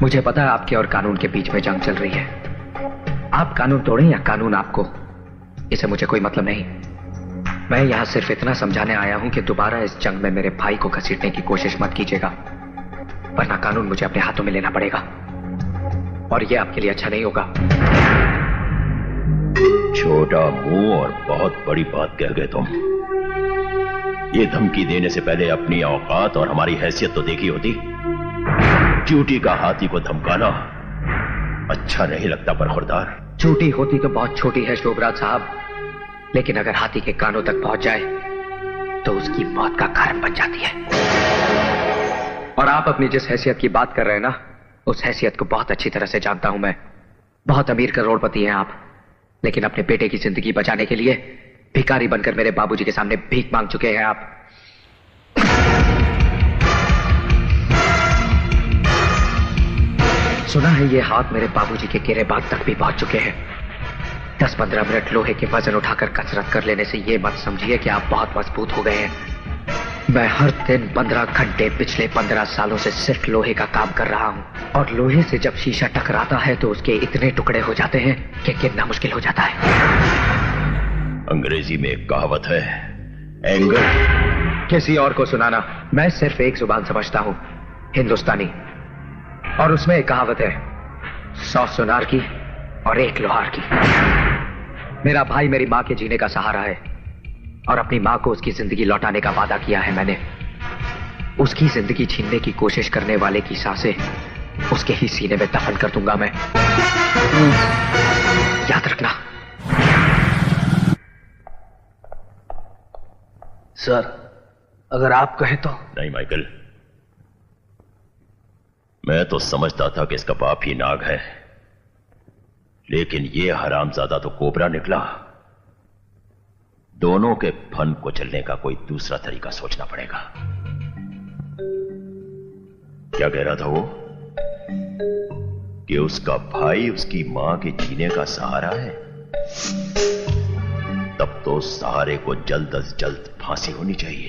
मुझे पता है आपके और कानून के बीच में जंग चल रही है। आप कानून तोड़ें या कानून आपको, इससे मुझे कोई मतलब नहीं। मैं यहां सिर्फ इतना समझाने आया हूं कि दोबारा इस जंग में मेरे भाई को घसीटने की कोशिश मत कीजिएगा, वरना कानून मुझे अपने हाथों में लेना पड़ेगा और यह आपके लिए अच्छा नहीं होगा। छोटा मुंह और बहुत बड़ी बात कह गए तुम। ये धमकी देने से पहले अपनी औकात और हमारी हैसियत तो देखी होती। चूटी का हाथी को धमकाना अच्छा नहीं लगता बरखुरदार। चूटी होती तो बहुत छोटी है शोभराज साहब, लेकिन अगर हाथी के कानों तक पहुंच जाए तो उसकी मौत का कारण बन जाती है। और आप अपनी जिस हैसियत की बात कर रहे हैं ना, उस हैसियत को बहुत अच्छी तरह से जानता हूं मैं। बहुत अमीर करोड़पति हैं आप, लेकिन अपने बेटे की जिंदगी बचाने के लिए भिखारी बनकर मेरे बाबूजी के सामने भीख मांग चुके हैं आप। सुना है ये हाथ मेरे बाबूजी के गिरेबान तक भी पहुंच चुके हैं। 10-15 मिनट लोहे के वजन उठाकर कसरत कर लेने से ये मत समझिए कि आप बहुत मजबूत हो गए हैं। मैं हर दिन 15 घंटे पिछले 15 सालों से सिर्फ लोहे का काम कर रहा हूं, और लोहे से जब शीशा टकराता है तो उसके इतने टुकड़े हो जाते हैं कि गिनना मुश्किल हो जाता है। अंग्रेजी में एक कहावत है, एंगर। किसी और को सुनाना, मैं सिर्फ एक जुबान समझता हूं, हिंदुस्तानी। और उसमें एक कहावत है, 100 सुनार की और 1 लोहार की। मेरा भाई मेरी मां के जीने का सहारा है, और अपनी मां को उसकी जिंदगी लौटाने का वादा किया है मैंने। उसकी जिंदगी छीनने की कोशिश करने वाले की सांसें उसके ही सीने में दफन कर दूंगा मैं। याद रखना। सर, अगर आप कहें तो। नहीं माइकल, मैं तो समझता था कि इसका बाप ही नाग है, लेकिन ये हरामजादा तो कोबरा निकला। दोनों के फन को चलने का कोई दूसरा तरीका सोचना पड़ेगा। क्या कह रहा था वो कि उसका भाई उसकी मां के जीने का सहारा है? तब तो सहारे को जल्द अज जल्द फांसी होनी चाहिए।